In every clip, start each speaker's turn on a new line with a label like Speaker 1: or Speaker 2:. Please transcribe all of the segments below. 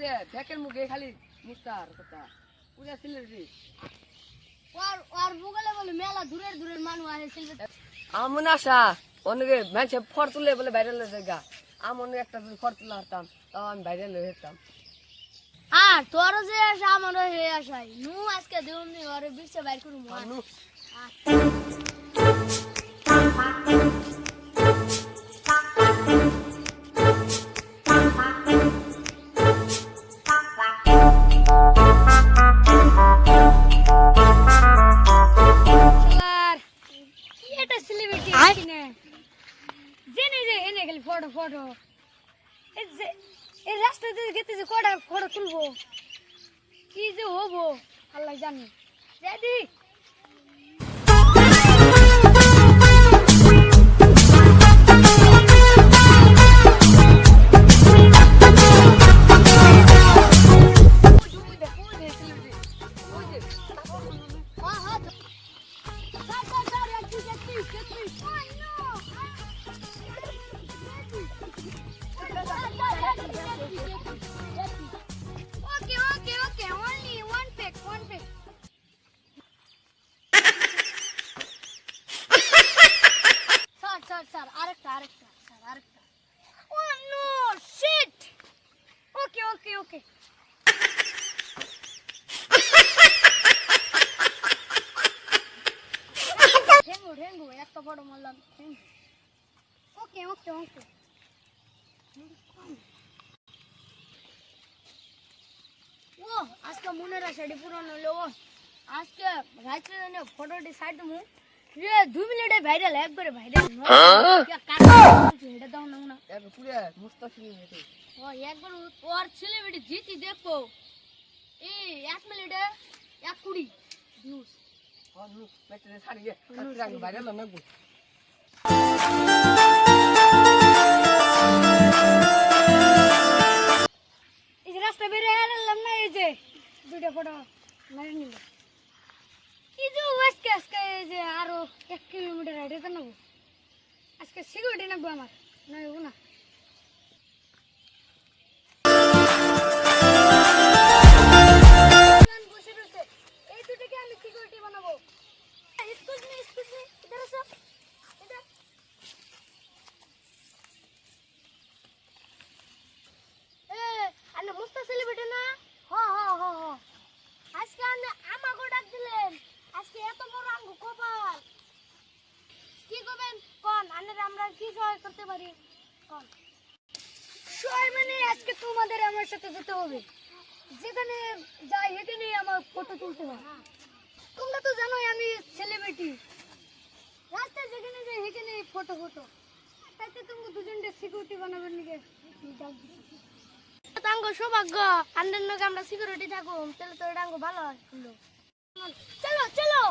Speaker 1: রে দেখেন মুখে খালি মুস্তার কথা পূজা সিলেটি
Speaker 2: আর বুগলে বলে মেলা দূরের দূরের মানুষ আসে সিলেট
Speaker 1: আমন আশা অনেকে মানুষে ফর তুলে বলে ভাইরাল হয়ে জায়গা আমন একটা যদি ফর তুলে হারতাম তাও আমি ভাইরাল হয়ে যেতাম
Speaker 2: আর তোর যে আসা আমারও হয়ে আসাই নু আজকে দেউন নি ওরে বিশ্বে বাইর করুম
Speaker 1: মানু
Speaker 2: ফটো ফটো এই রাস্তা দিয়ে গেতেছে কটা ফটো তুলবো কি যে হবো আল্লাহ জানে ready Okay, only one pick. Sir, arekta. Oh no, shit. Okay. Hengu, ekta photo marlam. Okay. ও আজকে মনের আশাটি পূরণ হলো আজকে রাত্রে ফটোটি সাইড মু রে 2 মিনিটে ভাইরাল একবারে ভাইরাল এটা দাও না
Speaker 1: একবার পুরো মুস্তাফিজ হয়েছে
Speaker 2: ও একবার ওর সেলিব্রিটি জিতি দেখো এই 1 মিনিটে 1 ভিউজ
Speaker 1: অনু মেটে ছাড়িয়ে কাটরাং ভাইরাল না গো দুইটা ফটো মারি নিল কি যে আজকে যে আরো 1 কিলোমিটার হাইটে তো নেবো আজকে সিকিউরিটি নেবো আমার নয় না এই দুটোকে আমি সিকিউরিটি বানাবো এক্সকিউজ মি ইধার আসো ইধার আরে মুস্তা সেলিব্রিটি না হ আজকে আমাকে ডাক দিলেন আজকে এত বড় আঙ্গু কপাল কি করবেন কোন আমরা কি সহায় করতে পারি কোন সহায় মানে আজকে তোমাদের আমার সাথে যেতে হবে যেখানে যাই এখানে আমার ফটো তুলতে হবে তোমরা তো জানোই আমি সেলিব্রিটি রাস্তায় যেখানে যাই এখানে ফটো তাইতে তুমি দুজনকে সিকিউরিটি বানাবেন নাকি ডাক দিছি তাঙ্গ সৌভাগ্য আন্ডার নগে আমরা সিকিউরিটি থাকুম তাহলে তো ডাঙ্গ ভালো হয় চলো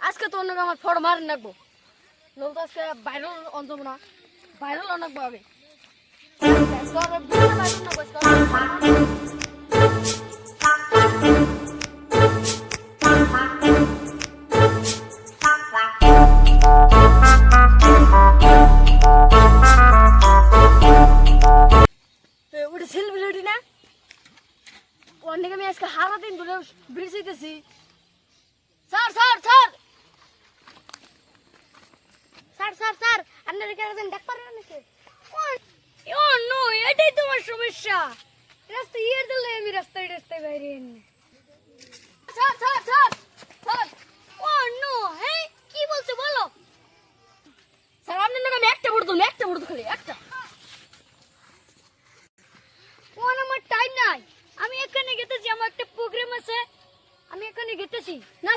Speaker 1: আজকে তো অন্য আমার ফটো মারেন রাখবো নতুন আজকে ভাইরাল অঞ্চল না ভাইরাল অনেকবো আগে সেলিব্রিটি না অনেক আমি আজকে হারা দিন ধরে ব্রিজ হইতেছি স্যার আপনার এখানে ডাক পারেন নাকি ও নো এটাই তোমার সমস্যা রাস্তা দিলে আমি রাস্তায় বাইরে স্যার ও নো হ্যাঁ কি বলছো বলো স্যার আপনার নাকি আমি একটা পড়তো খালি একটা আমার টাইম নাই আমি এখানে গেতেছি আমার একটা প্রোগ্রাম আছে আমি এখানে গেতেছি না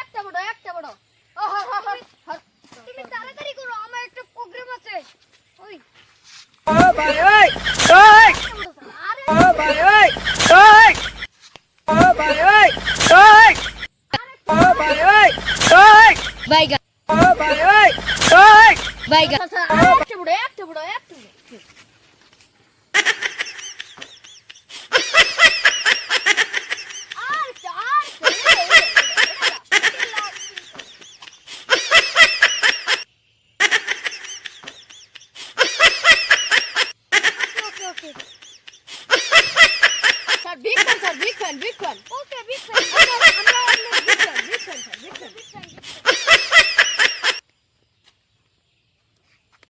Speaker 1: একটা বড় তুমি তাড়াতাড়ি করো আমার একটা প্রোগ্রাম আছে ওই ও ভাই ওই বাইগা একটা বড় আর
Speaker 2: লিখুন